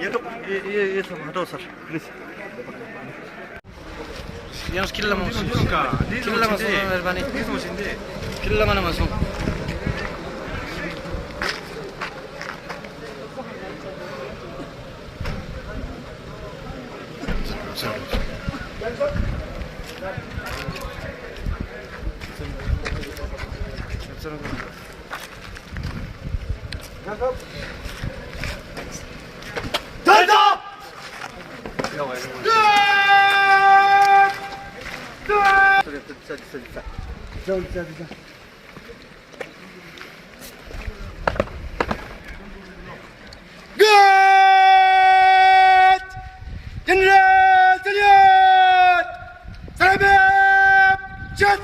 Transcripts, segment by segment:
ये सब हटाओ सर प्लीज यहाँ किल्ला masuk किल्ला masuk मेहरबानी किल्ला mana masuk General Salute! Salute! Shot!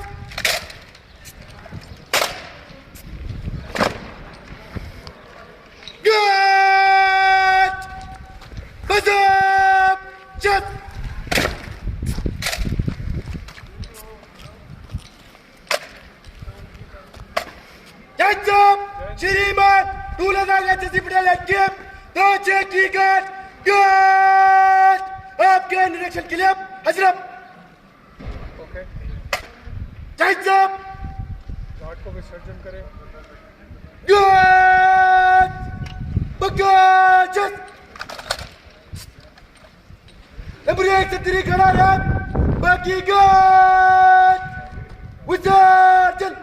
Good! Buzz up! Shot! Hands up! Shriman! To Ladakh NCC Battalion Camp! The Jackie Guard! Good! आपके निरीक्षण के लिए हजरत ओके टाइम्स अप गार्ड को विसर्जन करें गुड बगाचत नंबर 1 से 3 खड़ा रहा बाकी गुड विसर्जन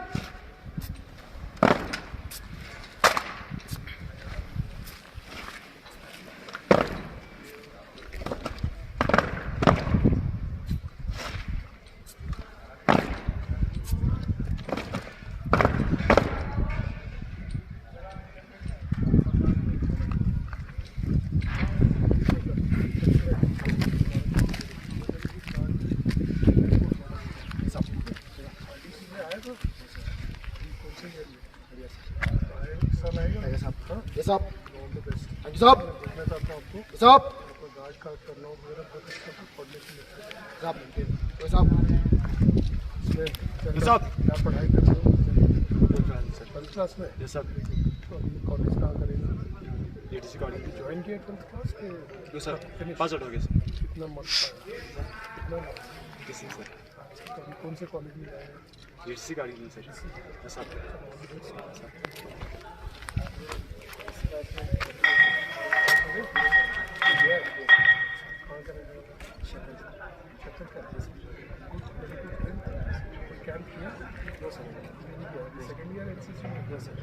Yes up. Thank you, sir. Yes up. Yes up. Yes up. Class में yes sir कॉलेज कहाँ करेंगे ADG कॉलेज ज्वाइन किया 12th क्लास के yes sir पास आउट हो गया सर कितना मार्क्स कितना किसी सर कौन से कॉलेज में जाए ADG कॉलेज में sir yes sir second year NCC yes sir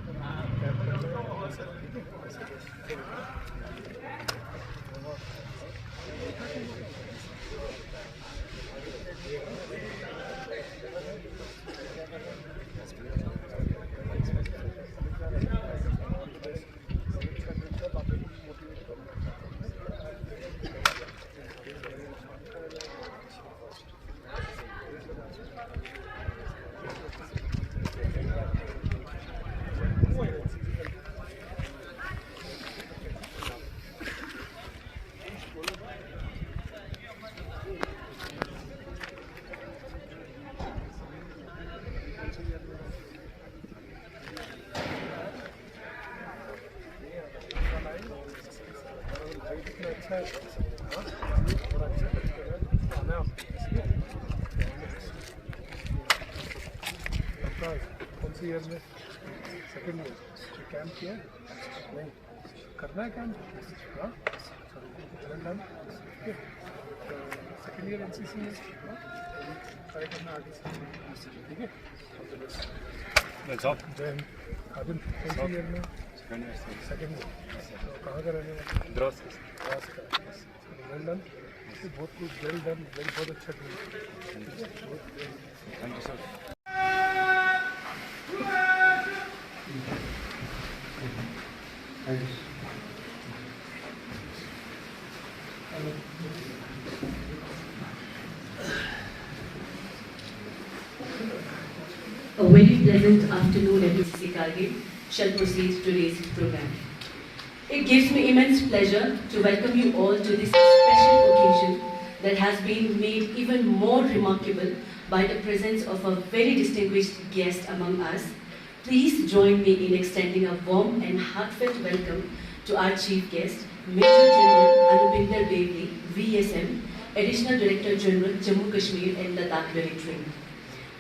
कौन सी ईयर में सेकेंड ईयर कैंप किया नहीं करना है कैंप हाँ सेकेंड ईयर NCC में ट्राई करना आगे से ठीक है जय हिंद आदिल कौन सी ईयर में सेकेंड ईयर कहाँ का रहने वाला द्रास का वेल डन बहुत कुछ वेल डन बहुत अच्छा किया thank you sir A very pleasant afternoon at NCC Kargil shall proceed today's program. It gives me immense pleasure to welcome you all to this special occasion that has been made even more remarkable by the presence of a very distinguished guest among us. Please join me in extending a warm and heartfelt welcome to our chief guest, Major General Anupinder Bevli, VSM, Additional Director General, Jammu Kashmir and Ladakh Directorate.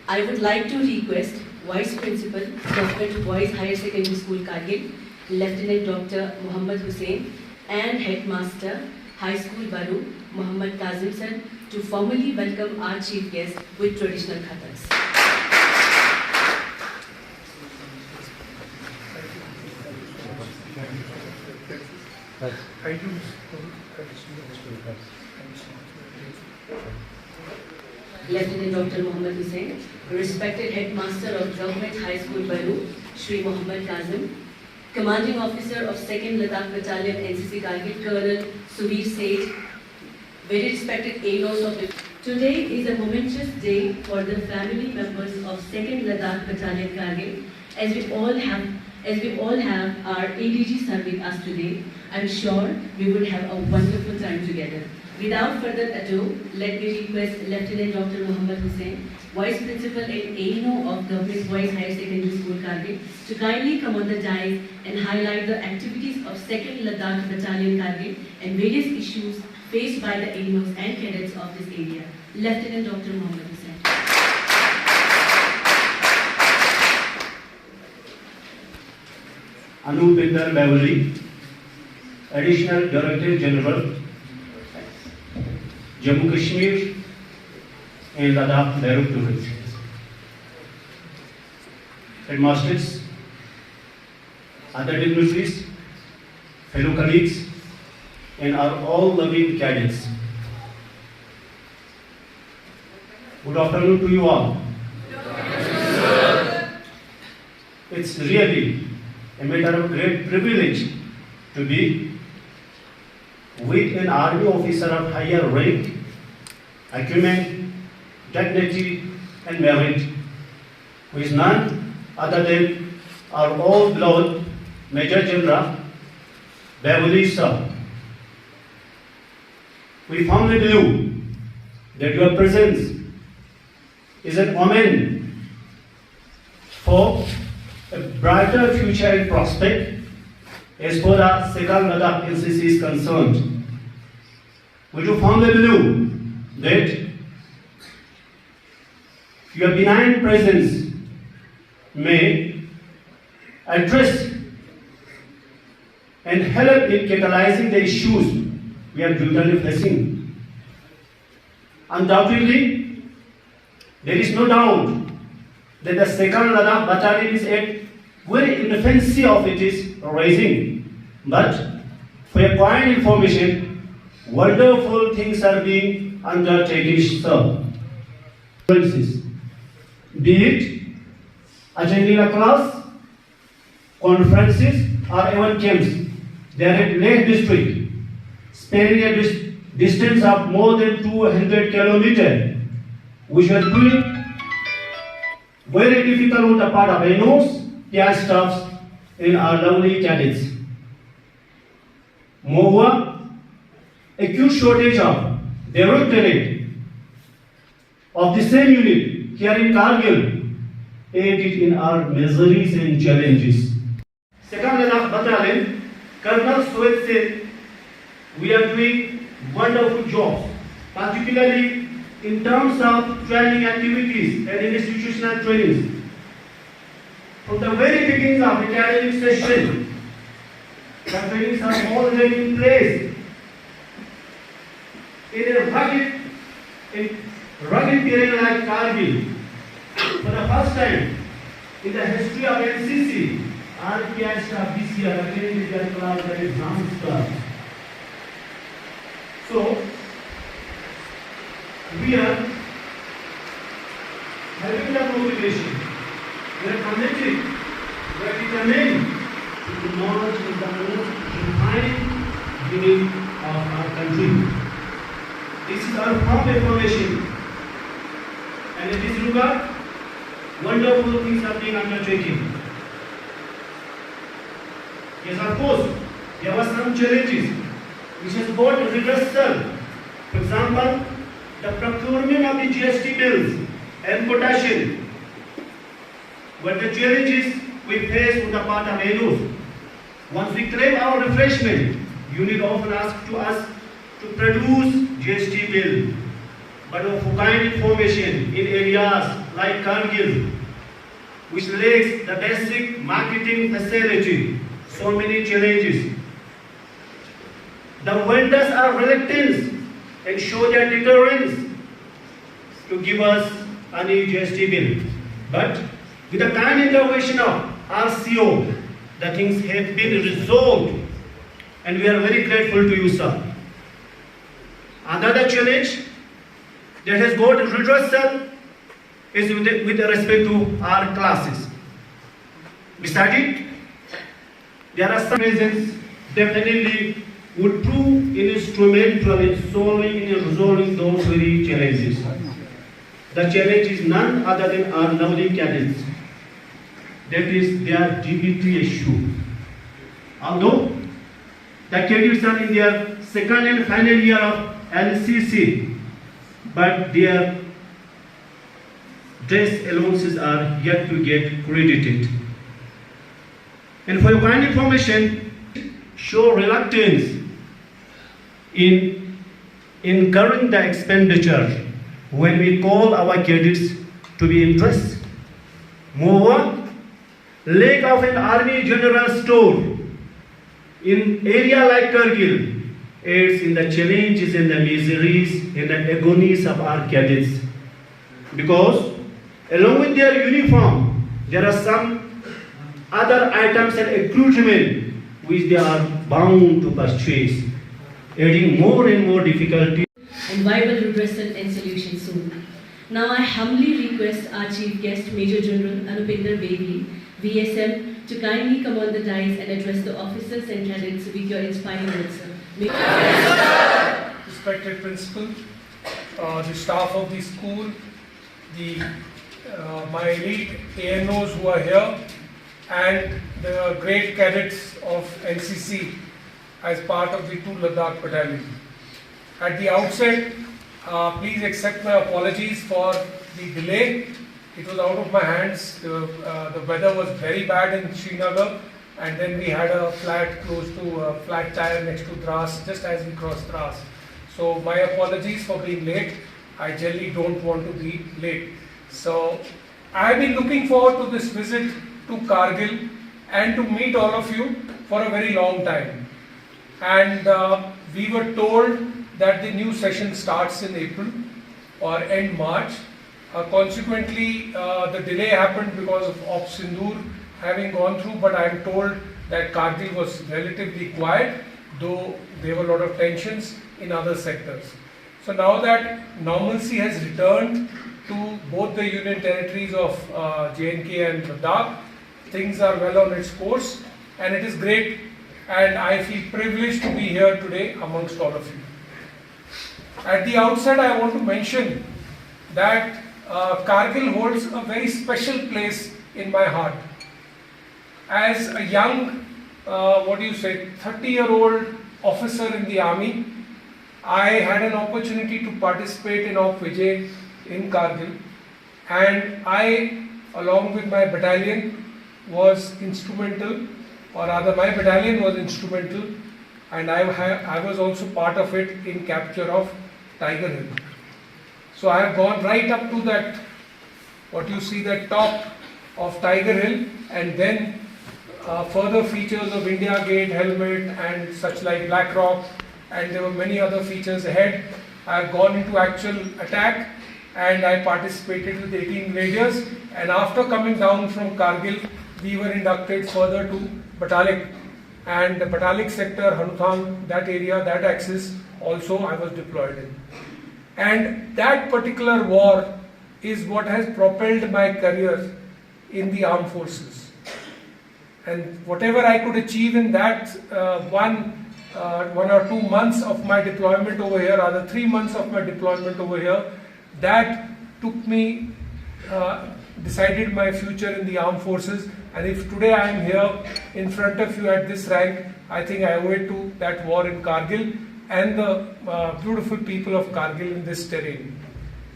I would like to request Vice Principal, Government Boys Higher Secondary School, Kargil, Lieutenant Dr. Muhammad Hussain, and Headmaster, High School Baroo, Muhammad Kazim sir, to formally welcome our chief guest with traditional khatas. Lieutenant Dr. Muhammad Hussain, respected Headmaster of Government High School Baroo, Shri Muhammad Kazim, Commanding Officer of 2nd Ladakh Battalion NCC Kargil, Colonel Suveer Seth, very respected ADOs of the... Today is a momentous day for the family members of 2nd Ladakh Battalion Kargil, as we all have our ADG serving us today. I'm sure we would have a wonderful time together. Without further ado, let me request Lieutenant Dr. Muhammad Hussain, Vice Principal and ANO of Government Boys Higher Secondary School, Kargil, to kindly come on the dais and highlight the activities of 2nd Ladakh Battalion Kargil and various issues faced by the ANOs and cadets of this area. Lieutenant Dr. Muhammad Hussain. Anupinder Bevli, Additional Director General, Jammu Kashmir and Ladakh Directorate. Headmasters, other dignitaries, fellow colleagues, and our all loving cadets. Good afternoon to you all. It's really a matter of great privilege to be with an army officer of higher rank, acumen, dignity, and merit, who is none other than our all beloved Major General Bevli sir. We firmly believe that your presence is an omen for a brighter future and prospect as far as 2nd Ladakh NCC is concerned. We do firmly believe that your benign presence may address and help in catalyzing the issues we are brutally facing. Undoubtedly, there is no doubt that the 2nd Ladakh Battalion is at very infancy of its rising. But for your point information, wonderful things are being undertaken, sir. Be it attending a class, conferences, or even camps, they are at Lake District, spanning a distance of more than 200 kilometers, which are doing very difficult on the part of ANOs, PR staffs, and our lovely cadets. Moreover, acute shortage of Directorate of the same unit here in Kargil aided in our miseries and challenges. 2nd Ladakh Battalion, Colonel Suveer said, we are doing wonderful jobs, particularly in terms of training activities and institutional trainings. From the very beginning of the academic session, the trainings are already in place. In a rugged terrain like Kargil, for the first time in the history of NCC, RPI staff this year attended their class that is non-stop. So, we are having the motivation, we are committed, we are determined to march in the most refined unit of our country. This is our firm affirmation, and in this regard, wonderful things are being undertaken. Yes, of course, there were some challenges which has brought reversal. For example, the procurement of the GST bills and quotation were the challenges we faced with the part of ANOs. Once we claim our refreshment, unit often asks to us to produce GST bill. But for kind information in areas like Kargil, which lacks the basic marketing facility, so many challenges. The vendors are reluctant and show their deterrence to give us any GST bill. But with the kind intervention of RCO, the things have been resolved, and we are very grateful to you, sir. Another challenge that has got reversal is with respect to our classes. Besides it, there are some reasons definitely would prove instrumental in solving and resolving those very challenges. The challenge is none other than our lovely cadets. That is their DBT issue. Although the cadets are in their second and final year of NCC, but their dress allowances are yet to get credited. And for your kind information, show reluctance in incurring the expenditure when we call our cadets to be interested. Moreover, lack of an army general store in area like Kargil aids in the challenges and the miseries and the agonies of our cadets. Because along with their uniform, there are some other items and equipment which they are bound to purchase, adding more and more difficulty and viable redressal and solution soon. Now I humbly request our Chief Guest, Major General Anupinder Bevli, VSM, to kindly come on the dais and address the officers and cadets with your inspiring words, sir. Respected Principal, the staff of the school, my elite ANOs who are here, and the great cadets of NCC as part of the 2 Ladakh Battalion. At the outset, please accept my apologies for the delay. It was out of my hands. The weather was very bad in Srinagar, and then we had a flat flat tire next to Dras just as we crossed Dras. So my apologies for being late. I generally don't want to be late. So I have been looking forward to this visit to Kargil and to meet all of you for a very long time. And we were told that the new session starts in April or end March. Consequently, the delay happened because of Operation Sindoor having gone through, but I am told that Kargil was relatively quiet, though there were a lot of tensions in other sectors. So now that normalcy has returned to both the union territories of JNK and Ladakh, things are well on its course, and it is great, and I feel privileged to be here today amongst all of you. At the outset, I want to mention that Kargil holds a very special place in my heart. As a young, 30-year-old officer in the army, I had an opportunity to participate in Op Vijay in Kargil, and I, along with my battalion, was instrumental, or rather my battalion was instrumental, and I was also part of it in capture of Tiger Hill. So I have gone right up to that, what you see, the top of Tiger Hill, and then further features of India Gate, helmet and such like Black Rock, and there were many other features ahead. I have gone into actual attack, and I participated with 18 grenadiers, and after coming down from Kargil, we were inducted further to Batalik, and the Batalik sector, Hanuthang, that area, that axis also I was deployed in. And that particular war is what has propelled my career in the armed forces. And whatever I could achieve in that 1 or 2 months of my deployment over here, rather 3 months of my deployment over here, that took me, decided my future in the armed forces. And if today I am here in front of you at this rank, I think I owe it to that war in Kargil and the beautiful people of Kargil in this terrain.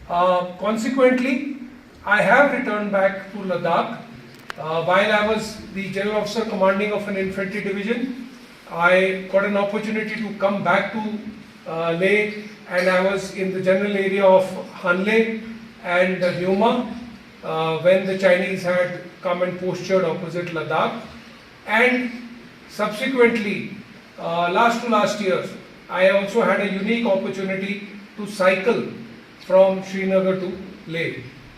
Consequently, I have returned back to Ladakh While I was the General Officer commanding of an infantry division, I got an opportunity to come back to Leh, and I was in the general area of Hon'ble and Nyuma when the Chinese had come and postured opposite Ladakh. And subsequently, last year, I also had a unique opportunity to cycle from Srinagar to Leh.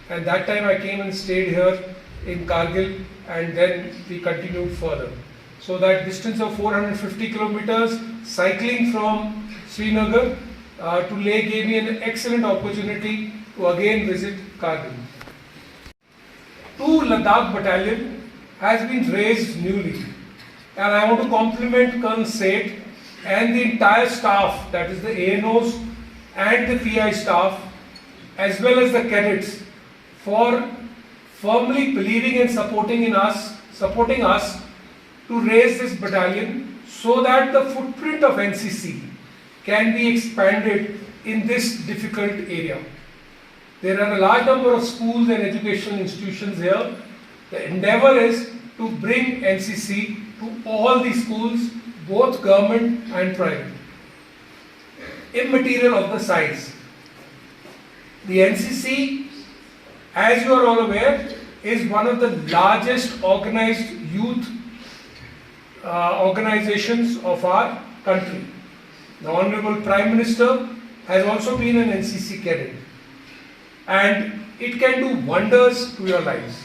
And that time I came and stayed here in Kargil, and then we continued further. So that distance of 450 kilometers cycling from Srinagar to Leh gave me an excellent opportunity to again visit Kargil. 2 Ladakh Battalion has been raised newly, and I want to compliment Colonel Seth and the entire staff, that is the ANOs and the PI staff, as well as the cadets, for firmly believing and supporting us to raise this battalion so that the footprint of NCC can be expanded in this difficult area. There are a large number of schools and educational institutions here. The endeavor is to bring NCC to all the schools, both government and private. Immaterial of the size. The NCC, as you are all aware, is one of the largest organized youth organizations of our country. The Hon'ble Prime Minister has also been an NCC cadet, and it can do wonders to your lives.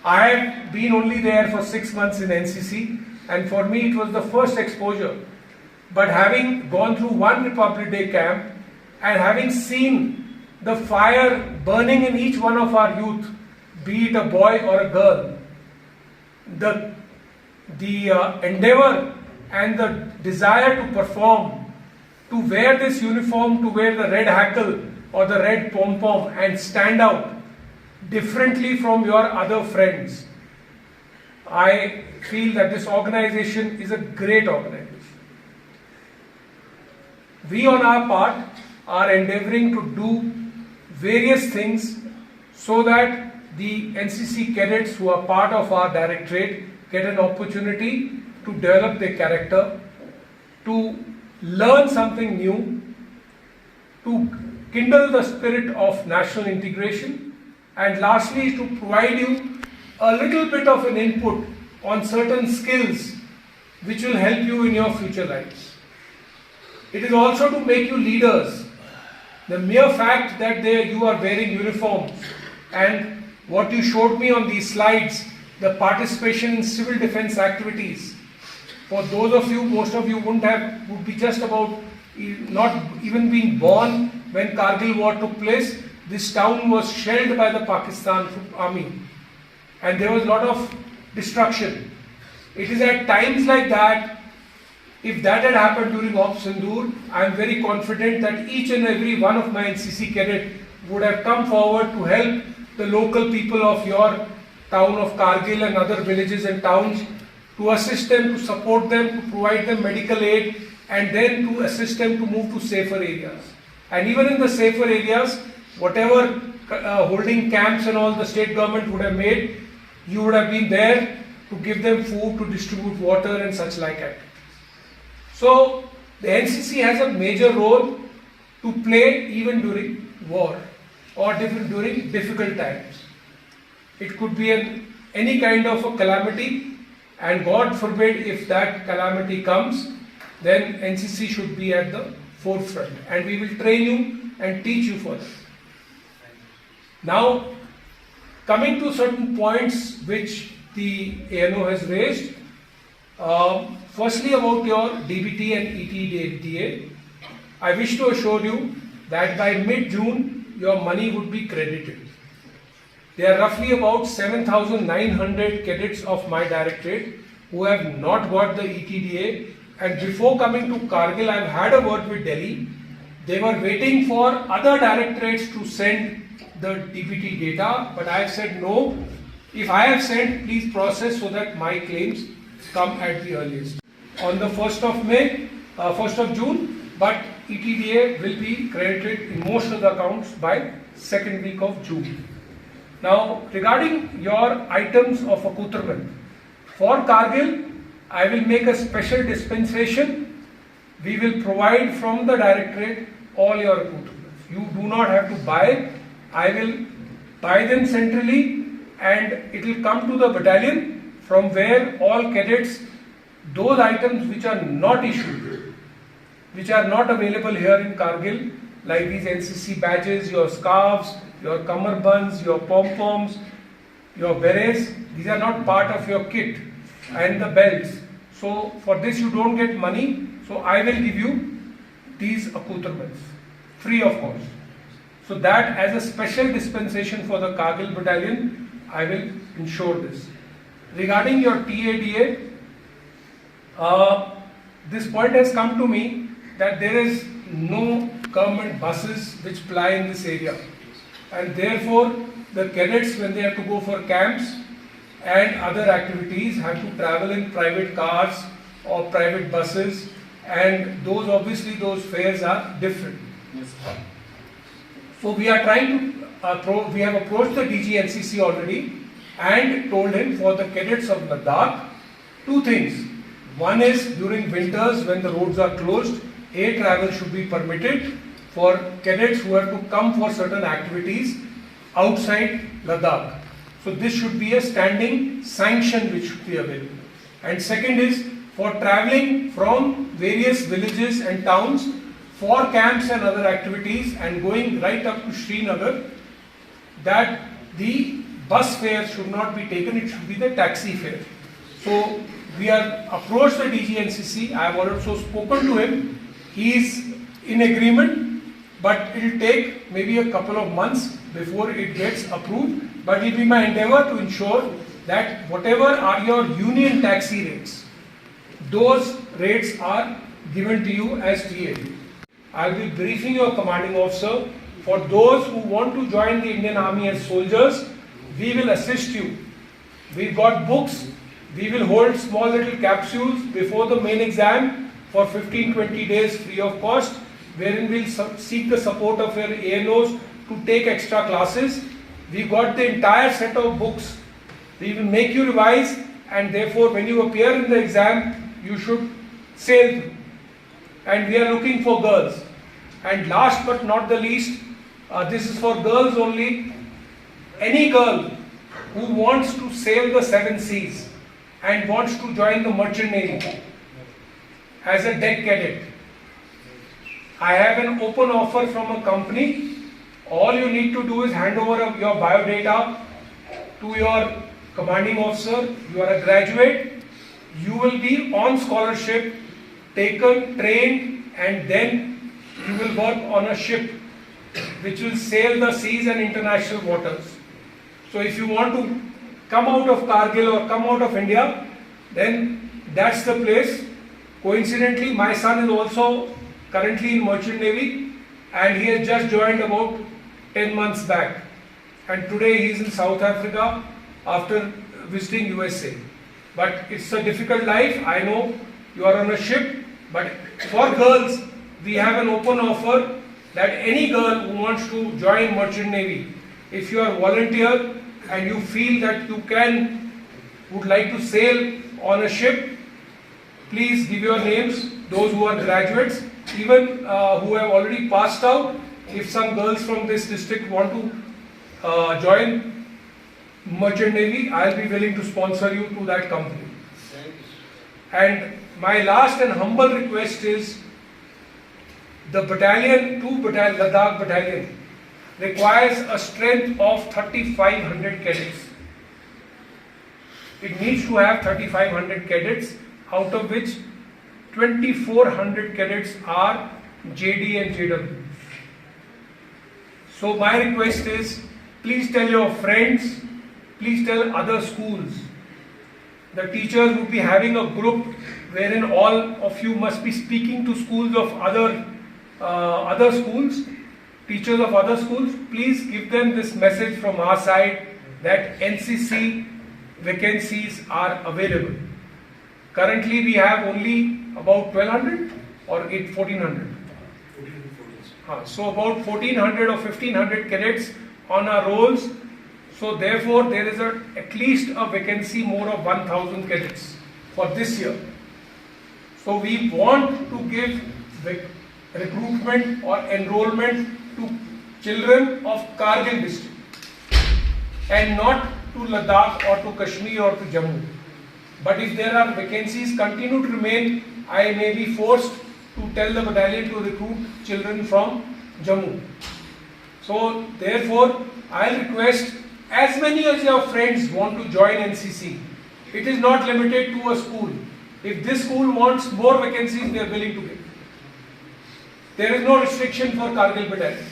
I have been only there for 6 months in NCC, and for me it was the first exposure. But having gone through one Republic Day camp and having seen the fire burning in each one of our youth, be it a boy or a girl, the endeavor and the desire to perform, to wear this uniform, to wear the red hackle or the red pom-pom and stand out differently from your other friends. I feel that this organization is a great organization. We on our part are endeavoring to do various things so that the NCC cadets who are part of our directorate get an opportunity to develop their character, to learn something new, to kindle the spirit of national integration, and lastly to provide you a little bit of an input on certain skills which will help you in your future lives. It is also to make you leaders. The mere fact that you are wearing uniforms, and what you showed me on these slides, the participation in civil defense activities. For those of you, most of you would be just about not even being born when Kargil War took place. This town was shelled by the Pakistan army, and there was a lot of destruction. It is at times like that, if that had happened during Operation Sindoor, I am very confident that each and every one of my NCC cadets would have come forward to help the local people of your town of Kargil and other villages and towns, to assist them, to support them, to provide them medical aid, and then to assist them to move to safer areas. And even in the safer areas, whatever holding camps and all the state government would have made, you would have been there to give them food, to distribute water and such like that. So the NCC has a major role to play even during war or during difficult times. It could be any kind of a calamity, and God forbid if that calamity comes, then NCC should be at the forefront, and we will train you and teach you for that. Now, coming to certain points which the ANO has raised, firstly about your DBT and ETDA, I wish to assure you that by mid-June your money would be credited. There are roughly about 7,900 cadets of my directorate who have not got the ETDA, and before coming to Kargil I have had a word with Delhi. They were waiting for other directorates to send the DBT data, but I have said no. If I have sent, please process so that my claims come at the earliest. On the 1st of June, but ETDA will be credited in most of the accounts by second week of June. Now, regarding your items of accoutrement, for Kargil, I will make a special dispensation. We will provide from the Directorate all your accoutrements. You do not have to buy. I will buy them centrally and it will come to the battalion, from where all cadets, those items which are not issued, which are not available here in Kargil, like these NCC badges, your scarves, your kamarbunds, your pom-poms, your berets, these are not part of your kit, and the belts. So for this you don't get money, so I will give you these accoutrements, free of cost. So that as a special dispensation for the Kargil battalion, I will ensure this. Regarding your TADA, this point has come to me that there is no government buses which ply in this area, and therefore the cadets, when they have to go for camps and other activities, have to travel in private cars or private buses, and those obviously those fares are different. Yes. So we are trying to we have approached the DG NCC already and told him, for the cadets of Ladakh, two things. One is, during winters when the roads are closed, air travel should be permitted for cadets who have to come for certain activities outside Ladakh. So this should be a standing sanction which should be available. And second is, for travelling from various villages and towns for camps and other activities and going right up to Srinagar, that the bus fare should not be taken, it should be the taxi fare. So we are approached the DG NCC, I have also spoken to him, he is in agreement, but it will take maybe a couple of months before it gets approved, but it will be my endeavour to ensure that whatever are your union taxi rates, those rates are given to you as TAD. I will be briefing your commanding officer. For those who want to join the Indian Army as soldiers, we will assist you. We've got books. We will hold small little capsules before the main exam for 15-20 days free of cost, wherein we'll seek the support of your ANOs to take extra classes. We got the entire set of books. We will make you revise, and therefore when you appear in the exam, you should sail through. And we are looking for girls. And last but not the least, this is for girls only. Any girl who wants to sail the 7 seas and wants to join the Merchant Navy as a deck cadet, I have an open offer from a company. All you need to do is hand over your biodata to your commanding officer. You are a graduate. You will be on scholarship, taken, trained, and then you will work on a ship which will sail the seas and international waters. So if you want to come out of Kargil or come out of India, then that's the place. Coincidentally, my son is also currently in Merchant Navy, and he has just joined about 10 months back. And today he is in South Africa after visiting USA. But it's a difficult life. I know you are on a ship, but for girls, we have an open offer that any girl who wants to join Merchant Navy, if you are a volunteer and you feel that you would like to sail on a ship, please give your names, those who are graduates, even who have already passed out. If some girls from this district want to join Merchant Navy, I'll be willing to sponsor you to that company. And my last and humble request is, the battalion, Ladakh battalion, requires a strength of 3,500 cadets. It needs to have 3,500 cadets, out of which 2,400 cadets are JD and JW. So my request is, please tell your friends, please tell other schools. The teachers would be having a group wherein all of you must be speaking to schools of other schools, teachers of other schools. Please give them this message from our side that NCC vacancies are available. Currently we have only about 1,200 or 1,400. So about 1,400 or 1,500 cadets on our rolls. So therefore, there is at least a vacancy more of 1,000 cadets for this year. So we want to give recruitment or enrollment to children of Kargil district and not to Ladakh or to Kashmir or to Jammu. But if there are vacancies continue to remain, I may be forced to tell the battalion to recruit children from Jammu. So therefore, I request as many as your friends want to join NCC. It is not limited to a school. If this school wants more vacancies, they are willing to give. There is no restriction for Kargil battalion.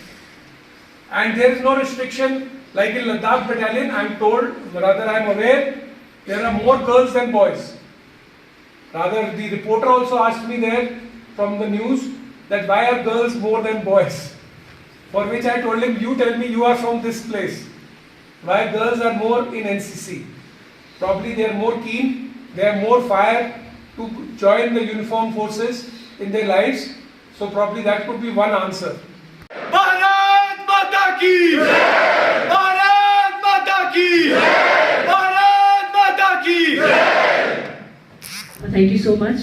And there is no restriction like in Ladakh battalion, I am told, rather I am aware, there are more girls than boys. Rather, the reporter also asked me there from the news that why are girls more than boys? For which I told him, you tell me, you are from this place. Why girls are more in NCC? Probably they are more keen, they have more fire to join the uniformed forces in their lives. So probably that could be one answer. Bharat Mata ki Jai! Bharat Mata ki Jai! Bharat Mata ki Jai! Thank you so much.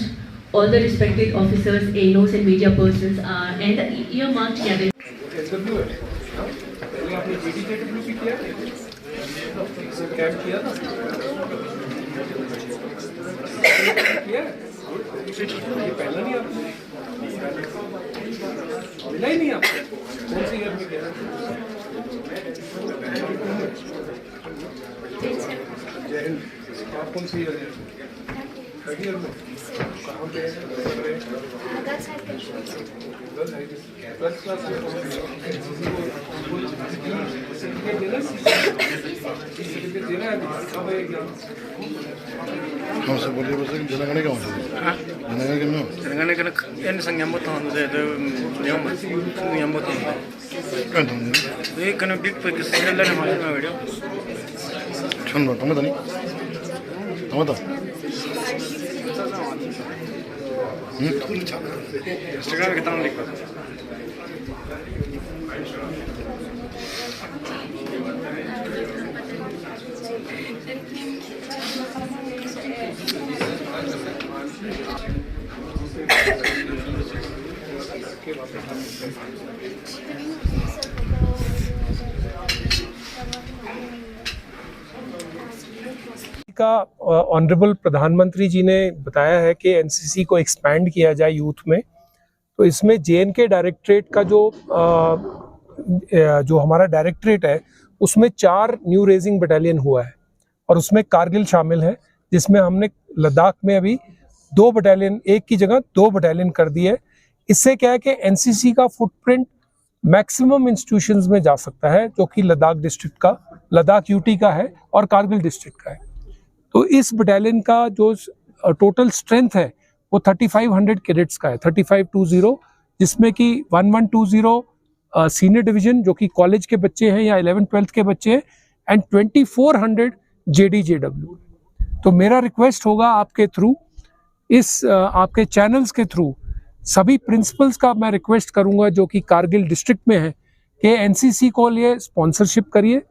All the respected officers, ANOs and media persons and the earmarked cadets. SWF, पहले आपने ADG की किया, camp किया था, किया, ये पहला नहीं आपने, मिला ही नहीं आपको, कौन सी ईयर में किया? जय हिंद, आप कौन सी ईयर में? थर्ड ईयर में, कहाँ पे है? फर्स्ट क्लास में सर्टिफिकेट देना, सर्टिफिकेट देना है, कब है एग्जाम? कौन से बोलिए बस जनगणना क्या होता है? जनगणना क्या में? जनगणना का इन संज्ञा मत होने दे तो नियम मत होने दे। क्या होता है? ये कने बिग पे किसी ने लेने वाले में वीडियो। छन लो तुम्हें तो नहीं? तुम्हें तो? इंस्टाग्राम कितना लिखा? का ऑनरेबल प्रधानमंत्री जी ने बताया है कि एनसीसी को एक्सपैंड किया जाए यूथ में, तो इसमें जेएनके डायरेक्टरेट का जो हमारा डायरेक्टरेट है उसमें 4 न्यू रेजिंग बटालियन हुआ है और उसमें कारगिल शामिल है, जिसमें हमने लद्दाख में अभी 2 बटालियन, एक की जगह 2 बटालियन कर दी है। इससे क्या है कि एनसीसी का फुटप्रिंट मैक्सिमम इंस्टीट्यूशंस में जा सकता है, जो कि लद्दाख डिस्ट्रिक्ट का, लद्दाख यूटी का है और कारगिल डिस्ट्रिक्ट का है। तो इस बटालियन का जो टोटल स्ट्रेंथ है वो 3500 कैडेट्स का है, 3520, जिसमें कि 1120 सीनियर डिवीजन जो कि कॉलेज के बच्चे हैं या 11th-12th के बच्चे हैं एंड 2400 जेडीजेडब्ल्यू। तो मेरा रिक्वेस्ट होगा आपके थ्रू, इस आपके चैनल्स के थ्रू सभी प्रिंसिपल्स का मैं रिक्वेस्ट करूंगा जो कि कारगिल डिस्ट्रिक्ट में है कि एनसीसी को लिए स्पॉन्सरशिप करिए,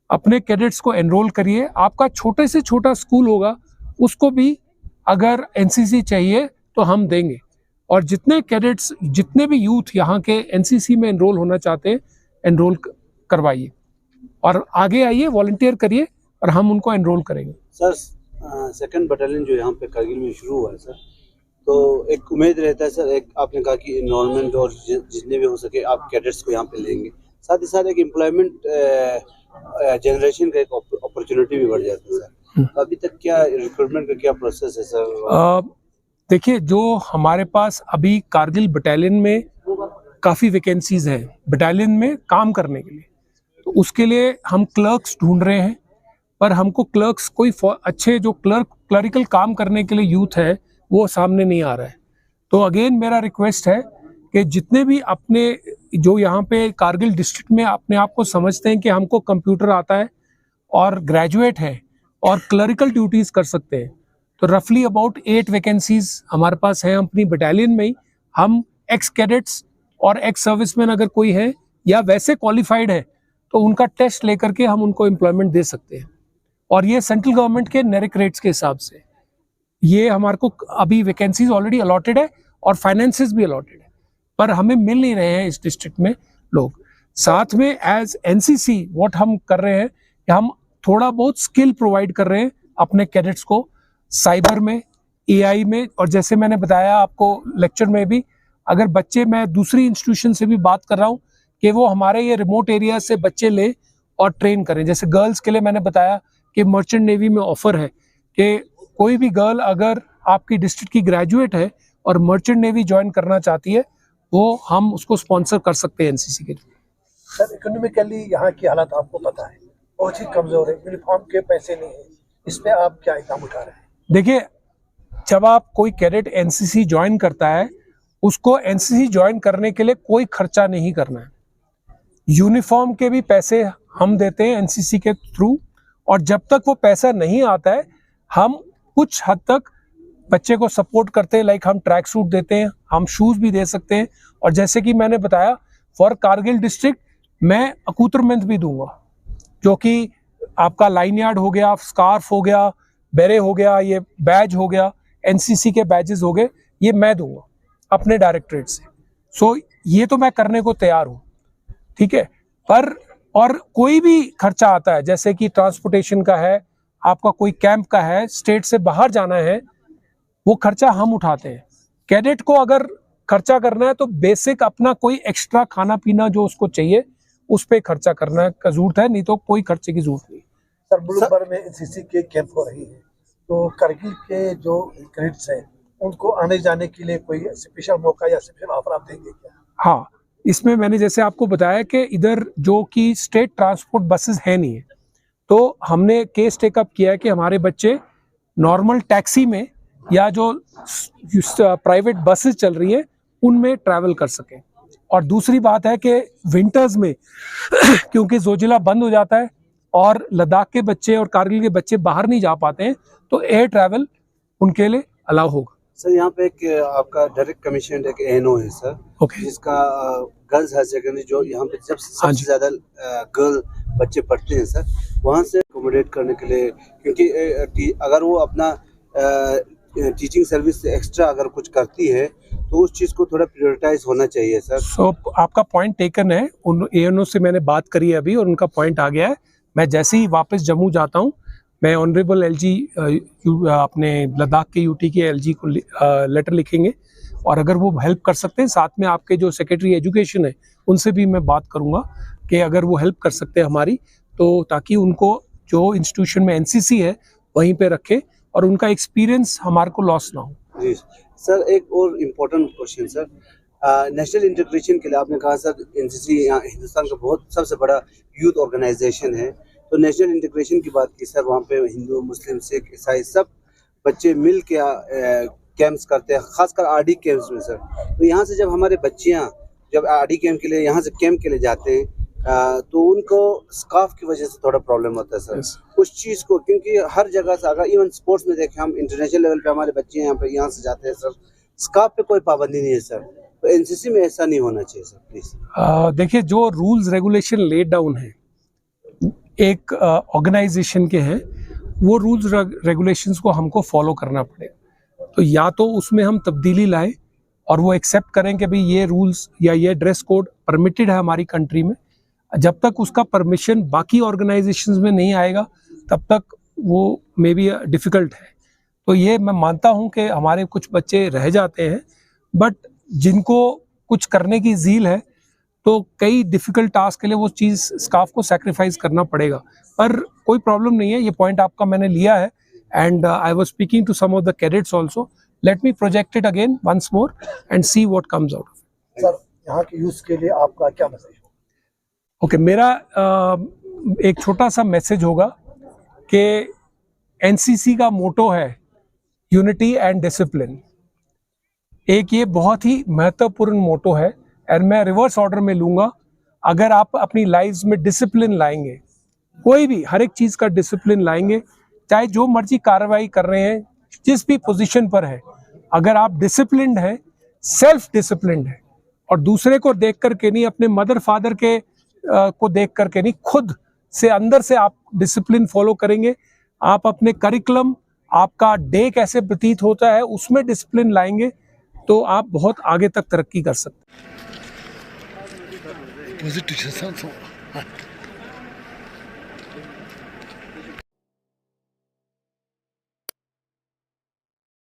अपने कैडेट्स को एनरोल करिए। आपका छोटे से छोटा स्कूल होगा उसको भी अगर एनसीसी चाहिए तो हम देंगे, और जितने कैडेट्स, जितने भी यूथ यहाँ के एनसीसी में एनरोल होना चाहते हैं एनरोल करवाइए और आगे आइए, वॉलंटियर करिए और हम उनको एनरोल करेंगे। सर, सेकंड बटालियन जो यहाँ पे करगिल में शुरू हुआ है सर, तो एक उम्मीद रहता है सर, एक आपने कहा कि इन्वॉल्वमेंट और जितने भी हो सके आप कैडेट्स को यहाँ पे लेंगे, साथ ही साथ एक एम्प्लॉयमेंट जनरेशन का एक अपॉर्चुनिटी भी बढ़ जाता है सर। तो अभी तक क्या रिक्रूटमेंट का क्या प्रोसेस है सर? देखिए, जो हमारे पास अभी कारगिल बटालियन में काफ़ी वैकेंसीज हैं बटालियन में काम करने के लिए, तो उसके लिए हम क्लर्क्स ढूंढ रहे हैं, पर हमको क्लर्क्स कोई अच्छे जो क्लरिकल काम करने के लिए यूथ है वो सामने नहीं आ रहा है। तो अगेन मेरा रिक्वेस्ट है कि जितने भी अपने जो यहाँ पे कारगिल डिस्ट्रिक्ट में अपने आप को समझते हैं कि हमको कंप्यूटर आता है और ग्रेजुएट है और क्लरिकल ड्यूटीज़ कर सकते हैं, तो रफली अबाउट 8 वैकेंसीज हमारे पास हैं अपनी बटालियन में ही। हम एक्स कैडेट्स और एक्स सर्विसमैन अगर कोई है या वैसे क्वालिफाइड है तो उनका टेस्ट लेकर के हम उनको एम्प्लॉयमेंट दे सकते हैं। और ये सेंट्रल गवर्नमेंट के नेरिक रेट्स के हिसाब से ये हमारे को अभी वैकेंसीज ऑलरेडी अलॉटेड है और फाइनेंसेस भी अलॉटेड है, पर हमें मिल नहीं रहे हैं इस डिस्ट्रिक्ट में लोग। साथ में एज एनसीसी व्हाट हम कर रहे हैं कि हम थोड़ा बहुत स्किल प्रोवाइड कर रहे हैं अपने कैडेट्स को साइबर में, एआई में। और जैसे मैंने बताया आपको लेक्चर में भी, अगर बच्चे, मैं दूसरी इंस्टीट्यूशन से भी बात कर रहा हूँ कि वो हमारे ये रिमोट एरिया से बच्चे ले और ट्रेन करें। जैसे गर्ल्स के लिए मैंने बताया कि मर्चेंट नेवी में ऑफर है कि कोई भी गर्ल अगर आपकी डिस्ट्रिक्ट की ग्रेजुएट है और मर्चेंट नेवी ज्वाइन करना चाहती है, वो हम उसको स्पॉन्सर कर सकते हैं एनसीसी के थ्रू। सर, इकोनॉमिकली यहाँ की हालत आपको पता है, बहुत ही कमजोर है, यूनिफॉर्म के पैसे नहीं है, इस पे आप क्या इकदाम उठा रहे हैं? देखिए, जब आप कोई कैडेट एनसीसी ज्वाइन करता है, उसको एनसीसी ज्वाइन करने के लिए कोई खर्चा नहीं करना है। यूनिफॉर्म के भी पैसे हम देते हैं एनसीसी के थ्रू, और जब तक वो पैसा नहीं आता है हम कुछ हद तक बच्चे को सपोर्ट करते हैं। लाइक हम ट्रैक सूट देते हैं, हम शूज भी दे सकते हैं। और जैसे कि मैंने बताया, फॉर कारगिल डिस्ट्रिक्ट मैं अकूत्रमेंट भी दूंगा, जो कि आपका लाइन यार्ड हो गया, स्कार्फ हो गया, बेरे हो गया, ये बैज हो गया, एनसीसी के बैजेस हो गए, ये मैं दूंगा अपने डायरेक्टरेट से। सो ये तो मैं करने को तैयार हूँ, ठीक है। पर और कोई भी खर्चा आता है, जैसे कि ट्रांसपोर्टेशन का है, आपका कोई कैंप का है, स्टेट से बाहर जाना है, वो खर्चा हम उठाते हैं। कैडेट को अगर खर्चा करना है तो बेसिक अपना कोई एक्स्ट्रा खाना पीना जो उसको चाहिए उस पर खर्चा करना का जरूरत है, नहीं तो कोई खर्चे की जरूरत नहीं। सर, मुल्क भर में एनसीसी के कैंप हो रही है, तो करगिल के जो कैडेट्स हैं उनको आने जाने के लिए कोई स्पेशल मौका या स्पेशल ऑफर आप देंगे क्या? हाँ, इसमें मैंने जैसे आपको बताया कि इधर जो कि स्टेट ट्रांसपोर्ट बसेस है नहीं है, तो हमने केस टेकअप किया है कि हमारे बच्चे नॉर्मल टैक्सी में या जो प्राइवेट बसेस चल रही है उनमें ट्रैवल कर सकें। और दूसरी बात है कि विंटर्स में क्योंकि जोजिला बंद हो जाता है और लद्दाख के बच्चे और कारगिल के बच्चे बाहर नहीं जा पाते हैं, तो एयर ट्रैवल उनके लिए अलाउ होगा। सर, यहाँ पे एक आपका डायरेक्ट कमीशन एक एनओ है सर, ओके। जिसका गर्ल्स हायर सेकेंडरी जो यहाँ पे जब सबसे ज्यादा गर्ल बच्चे पढ़ते हैं सर, वहाँ से अकोमोडेट करने के लिए, क्योंकि अगर वो अपना टीचिंग सर्विस से एक्स्ट्रा अगर कुछ करती है तो उस चीज़ को थोड़ा प्रायोरिटाइज होना चाहिए सर। सो आपका पॉइंट टेकन है, उन एएनओ से मैंने बात करी अभी और उनका पॉइंट आ गया है। मैं जैसे ही वापस जम्मू जाता हूँ, मैं ऑनरेबल एलजी अपने लद्दाख के यूटी के एलजी को लेटर लिखेंगे, और अगर वो हेल्प कर सकते हैं, साथ में आपके जो सेक्रेटरी एजुकेशन है उनसे भी मैं बात करूँगा कि अगर वो हेल्प कर सकते हैं हमारी, तो ताकि उनको जो इंस्टीट्यूशन में एनसीसी है वहीं पे रखें और उनका एक्सपीरियंस हमारे को लॉस ना हो। जी सर, एक और important question sir, national integration के लिए आपने कहा सर एनसीसी हिंदुस्तान का बहुत सबसे बड़ा यूथ ऑर्गेनाइजेशन है, तो नेशनल इंटीग्रेशन की बात की सर, वहाँ पे हिंदू, मुस्लिम, सिख, ईसाई सब बच्चे मिल के कैंप्स करते हैं, खासकर आरडी कैंप्स में सर। तो यहाँ से जब हमारे बच्चियाँ जब आरडी कैंप के लिए यहाँ से कैंप के लिए जाते हैं, तो उनको स्कार्फ की वजह से थोड़ा प्रॉब्लम होता है सर। उस चीज़ को, क्योंकि हर जगह से, अगर इवन स्पोर्ट्स में देखें हम, इंटरनेशनल लेवल पे हमारे बच्चे यहाँ से जाते हैं सर, स्कार्फ पे कोई पाबंदी नहीं है सर, तो एनसीसी में ऐसा नहीं होना चाहिए सर, प्लीज। देखिए, जो रूल्स रेगुलेशन लेड डाउन है एक ऑर्गेनाइजेशन के हैं, वो रूल्स रेगुलेशंस को हमको फॉलो करना पड़ेगा। तो या तो उसमें हम तब्दीली लाएं और वो एक्सेप्ट करें कि भाई ये रूल्स या ये ड्रेस कोड परमिटेड है हमारी कंट्री में। जब तक उसका परमिशन बाकी ऑर्गेनाइजेशंस में नहीं आएगा तब तक वो मे बी डिफ़िकल्ट है। तो ये मैं मानता हूँ कि हमारे कुछ बच्चे रह जाते हैं, बट जिनको कुछ करने की ज़ील है तो कई डिफ़िकल्ट टास्क के लिए वो चीज़ स्काफ को सैक्रिफाइस करना पड़ेगा। पर कोई प्रॉब्लम नहीं है, ये पॉइंट आपका मैंने लिया है, and I was speaking to some of the cadets also. Let me project it again once more and see what comes out of it. Sir, यहाँ के यूथ के लिए आपका क्या मैसेज? ओके, मेरा एक छोटा सा मैसेज होगा कि एनसीसी का मोटो है यूनिटी एंड डिसिप्लिन। एक ये बहुत ही महत्वपूर्ण मोटो है, और मैं रिवर्स ऑर्डर में लूँगा। अगर आप अपनी लाइफ्स में डिसिप्लिन लाएंगे, कोई भी हर एक चीज़ का डिसिप्लिन लाएंगे, चाहे जो मर्जी कार्रवाई कर रहे हैं, जिस भी पोजीशन पर है, अगर आप डिसिप्लिन्ड हैं, सेल्फ डिसिप्लिन्ड है, और दूसरे को देख कर के नहीं, अपने मदर फादर के को देख करके नहीं, खुद से अंदर से आप डिसिप्लिन फॉलो करेंगे, आप अपने करिकुलम, आपका डे कैसे प्रतीत होता है उसमें डिसिप्लिन लाएंगे तो आप बहुत आगे तक तरक्की कर सकते हैं।